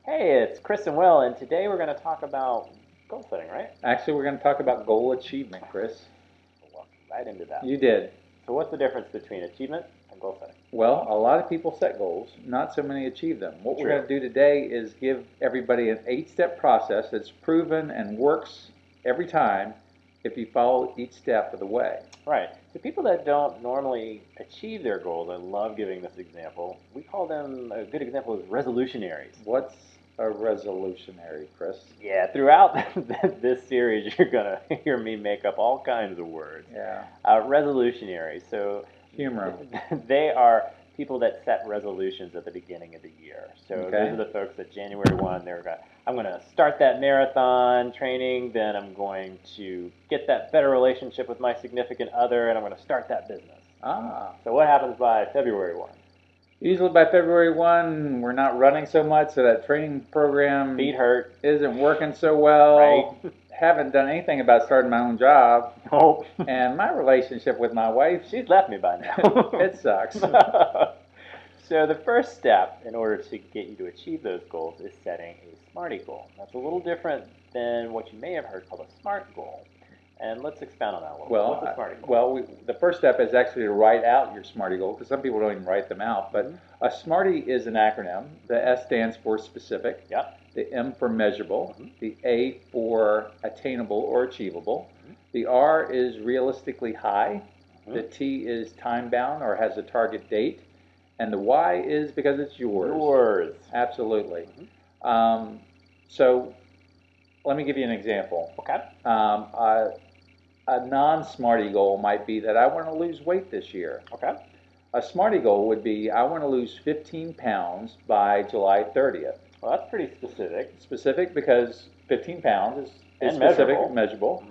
Hey, it's Chris and Will, and today we're going to talk about goal setting, right? Actually, we're going to talk about goal achievement, Chris. We'll walk right into that. You did. So, what's the difference between achievement and goal setting? Well, a lot of people set goals, not so many achieve them. What we're True. going to do today is give everybody an 8-step process that's proven and works every time if you follow each step of the way. Right. So, people that don't normally achieve their goals, I love giving this example. We call them, a good example is resolutionaries. What's a resolutionary, Chris? Yeah, throughout this series, you're going to hear me make up all kinds of words. Yeah. Resolutionaries. So, Humor. they are people that set resolutions at the beginning of the year. So Okay. those are the folks that January 1, I'm going to start that marathon training, then I'm going to get that better relationship with my significant other, and I'm going to start that business. Ah. So what happens by February 1? Usually by February 1, we're not running so much, so that training program Feet hurt. isn't working so well. Right. Haven't done anything about starting my own job. Oh. And my relationship with my wife, She's left me by now. it sucks. So the first step in order to get you to achieve those goals is setting a SMARTY goal. That's a little different than what you may have heard called a SMART goal. And let's expound on that a little bit. What's a SMARTY goal? The first step is actually to write out your SMARTY goal, because some people don't even write them out. But a SMARTY is an acronym. The S stands for specific. Yep. The M for measurable. The A for attainable or achievable. The R is realistically high. The T is time bound or has a target date. And the Y is because it's yours. Yours. Absolutely. So let me give you an example. Okay. A non-SMARTY goal might be that I want to lose weight this year. Okay. A SMARTY goal would be I want to lose 15 pounds by July 30th. Well, that's pretty specific. Specific because 15 pounds is specific measurable. and measurable.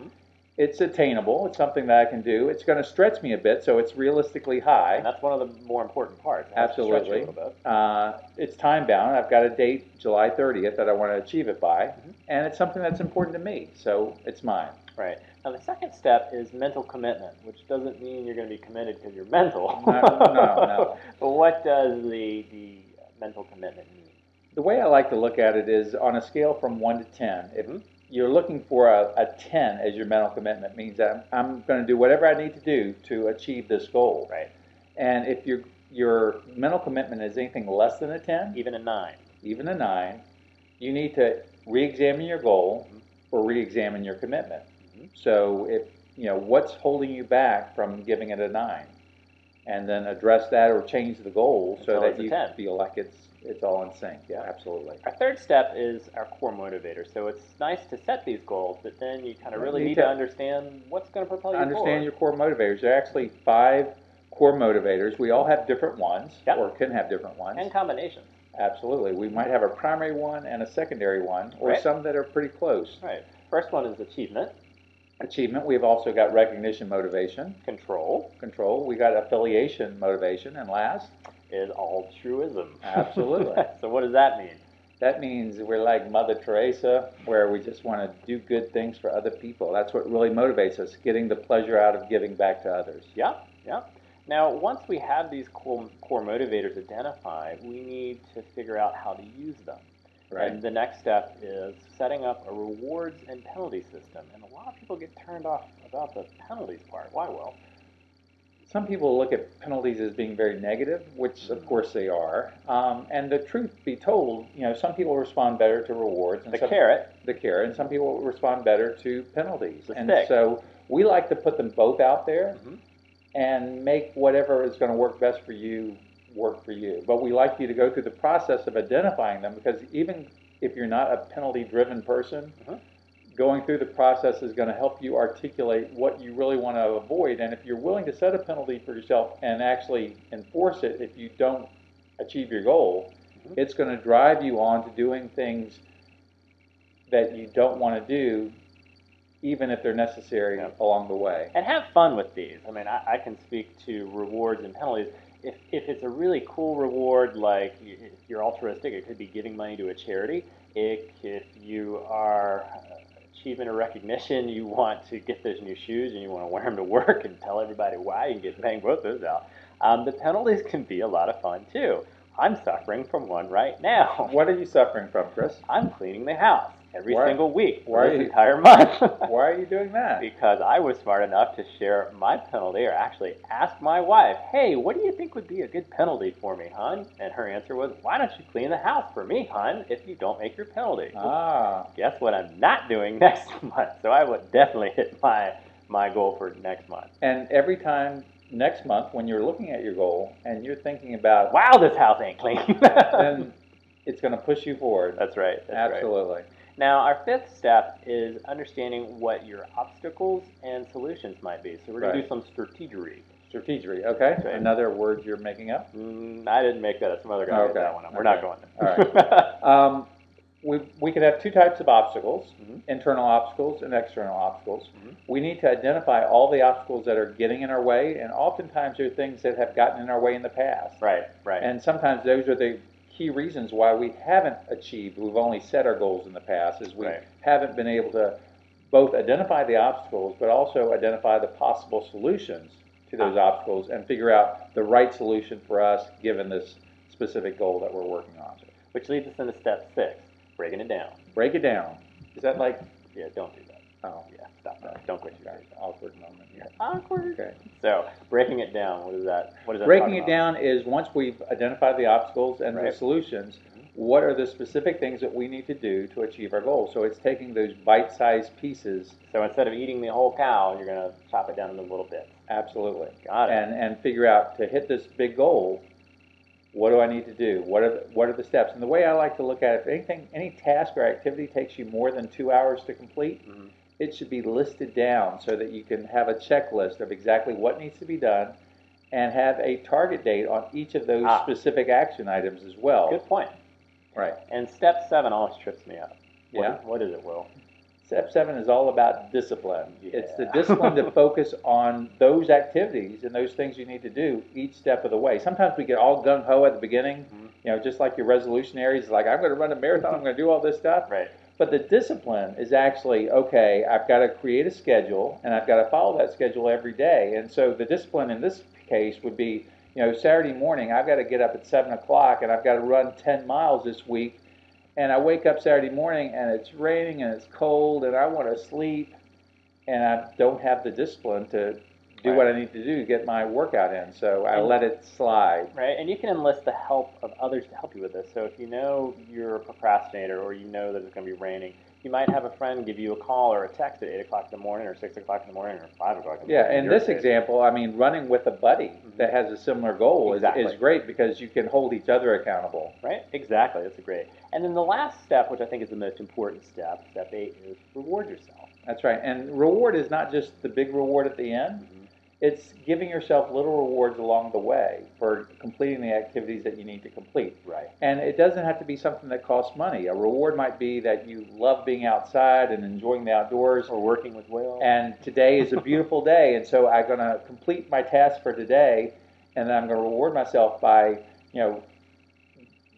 It's attainable. It's something that I can do. It's going to stretch me a bit, so it's realistically high. And that's one of the more important parts. Absolutely. To stretch you a little bit. It's time bound. I've got a date, July 30th, that I want to achieve it by. And it's something that's important to me, so it's mine. Right. Now, the second step is mental commitment, which doesn't mean you're going to be committed because you're mental. No. But what does the mental commitment mean? The way I like to look at it is on a scale from 1 to 10. If you're looking for a 10 as your mental commitment, means that I'm going to do whatever I need to do to achieve this goal. Right. And if your mental commitment is anything less than a 10, even a 9, you need to re-examine your goal or re-examine your commitment. So if what's holding you back from giving it a 9, and then address that or change the goal so that you feel like it's all in sync. Yeah, absolutely. Our third step is our core motivator. So it's nice to set these goals, but then you kind of really need to understand what's going to propel you forward. Understand your core motivators. There are actually 5 core motivators. We all have different ones, or can have different ones. And combinations. Absolutely. We might have a primary one and a secondary one, or some that are pretty close. Right. First one is achievement. Achievement. We've also got recognition motivation. Control. We got affiliation motivation. And last is altruism. Absolutely. So what does that mean? That means we're like Mother Teresa, where we just want to do good things for other people. That's what really motivates us, getting the pleasure out of giving back to others. Yeah. Now, once we have these core motivators identified, we need to figure out how to use them. Right. And the next step is setting up a rewards and penalty system. And a lot of people get turned off about the penalties part. Why, Will? Some people look at penalties as being very negative, which of course they are. And the truth be told, some people respond better to rewards. And the carrot, and some people respond better to penalties. And so we like to put them both out there and make whatever is going to work best for you work for you. But we like you to go through the process of identifying them, because even if you're not a penalty-driven person, going through the process is going to help you articulate what you really want to avoid. And if you're willing to set a penalty for yourself and actually enforce it if you don't achieve your goal, it's going to drive you on to doing things that you don't want to do, even if they're necessary along the way. And have fun with these. I mean, I can speak to rewards and penalties. If it's a really cool reward, like if you're altruistic, it could be giving money to a charity. If you are achievement or recognition, you want to get those new shoes and you want to wear them to work and tell everybody why, you can bang both those out. The penalties can be a lot of fun too. I'm suffering from one right now. What are you suffering from, Chris? I'm cleaning the house every Why- single week why for are this you- entire month. Why are you doing that? Because I was smart enough to share my penalty, or actually ask my wife, hey, what do you think would be a good penalty for me, hon? And her answer was, why don't you clean the house for me, hon, if you don't make your penalty? Ah, Guess what I'm not doing next month? So I would definitely hit my goal for next month. and every time next month when you're looking at your goal and you're thinking about, Wow, this house ain't clean. then it's going to push you forward. That's right. That's right. Absolutely. Now, our fifth step is understanding what your obstacles and solutions might be. So we're going to do some strategery. Strategery, okay. Right. Another word you're making up? I didn't make that up. Some other guy made that one up. We're not going All there. right. We could have two types of obstacles, Mhm. internal obstacles and external obstacles. Mhm. We need to identify all the obstacles that are getting in our way, and oftentimes they're things that have gotten in our way in the past. Right, right. And sometimes those are the key reasons why we haven't achieved, we've only set our goals in the past, is we Right. haven't been able to both identify the obstacles, but also identify the possible solutions to those obstacles and figure out the right solution for us given this specific goal that we're working on. Which leads us into step 6, breaking it down. Break it down. Is that like, Yeah, don't do that. oh, Yeah, stop that. Don't quit your okay, days. awkward moment here. Awkward. Okay. So, breaking it down, what is that? What does that Breaking talk it about? down is once we've identified the obstacles and the Right. solutions, Mhm. what are the specific things that we need to do to achieve our goals? So it's taking those bite-sized pieces, So instead of eating the whole cow, you're going to chop it down into little bits. absolutely, Got it. and figure out to hit this big goal, what do I need to do? What are the steps? And the way I like to look at it, if any task or activity takes you more than 2 hours to complete, Mhm. it should be listed down so that you can have a checklist of exactly what needs to be done and have a target date on each of those specific action items as well. Good point. Right. And step 7 always trips me up. Yeah. What is it, Will? Step 7 is all about discipline. It's the Yeah. discipline to focus on those activities and those things you need to do each step of the way. Sometimes we get all gung-ho at the beginning, just like your resolutionaries, it's like, I'm going to run a marathon, I'm going to do all this stuff. Right. But the discipline is actually, okay, I've got to create a schedule, and I've got to follow that schedule every day. And so the discipline in this case would be, Saturday morning, I've got to get up at 7 o'clock, and I've got to run 10 miles this week. And I wake up Saturday morning, and it's raining, and it's cold, and I want to sleep, and I don't have the discipline to do what I need to do to get my workout in. So I let it slide. Right, and you can enlist the help of others to help you with this. So if you know you're a procrastinator, or you know that it's going to be raining, you might have a friend give you a call or a text at 8 o'clock in the morning, or 6 o'clock in the morning, or 5 o'clock in the morning. Yeah, in this example, I mean, running with a buddy that has a similar goal is great because you can hold each other accountable. Right, exactly, that's great. And then the last step, which I think is the most important step, step 8, is reward yourself. That's right, and reward is not just the big reward at the end. It's giving yourself little rewards along the way for completing the activities that you need to complete. Right. And it doesn't have to be something that costs money. A reward might be that you love being outside and enjoying the outdoors. Or working with Will. And today is a beautiful day, and so I'm going to complete my task for today, and then I'm going to reward myself by,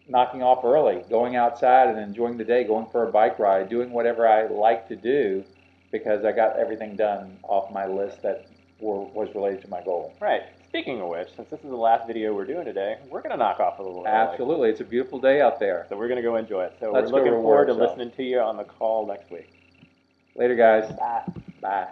knocking off early, going outside and enjoying the day, going for a bike ride, doing whatever I like to do because I got everything done off my list that was related to my goal. Right. Speaking of which, since this is the last video we're doing today, we're going to knock off a little early. Absolutely. It's a beautiful day out there. So we're going to go enjoy it. So Let's we're looking go forward to reward ourselves. listening to you on the call next week. Later, guys. Bye. Bye.